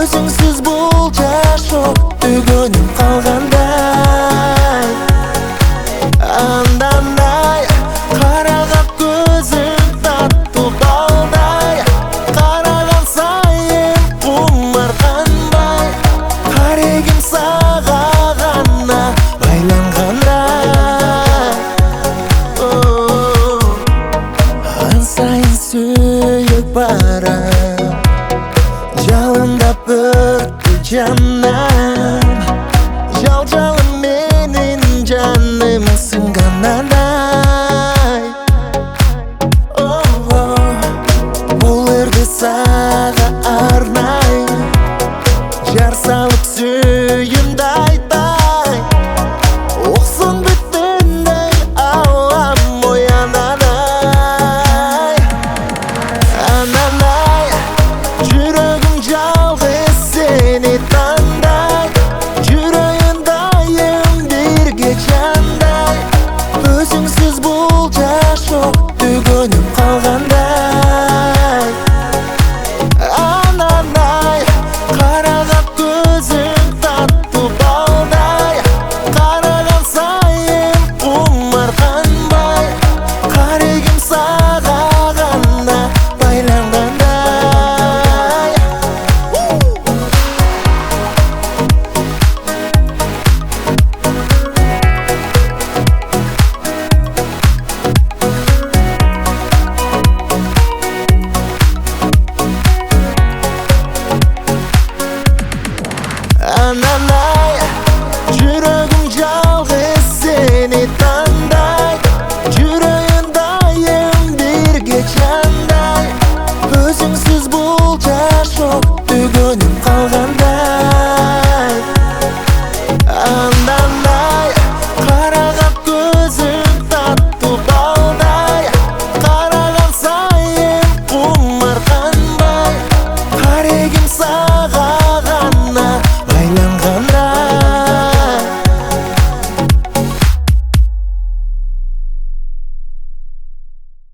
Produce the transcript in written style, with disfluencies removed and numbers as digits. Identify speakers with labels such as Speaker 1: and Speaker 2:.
Speaker 1: Өзіңсіз бұл жашок түгөнүп калгандай. Андандай караган көзүң таттуу балдай, караган сайын кумарганбай, карегим сага гана байлангандай. Ан сайын сүйүп барам, жалындап өттү жаннан. Жал-жалын менин жаным сынганандай. Бул өрдү сага арнайм, жар салып сүйүмдү айтай. Оксоң бүткөндөй алам оянанай. Ананай жүрөгүм жалгыз сени тандай, жүрөйүн дайым бирге жандай. Өзүңсүз бул жашок түгөнүп калгандай. Ананай караган көзүң таттуу балдай, караган сайын кумарганбай, карегим сага гана байлангандай. Ананай жүрөгүм жалгыз сени тандай, жүрөйүн дайым бирге жандай. Өзүңсүз бул жашок түгөнүп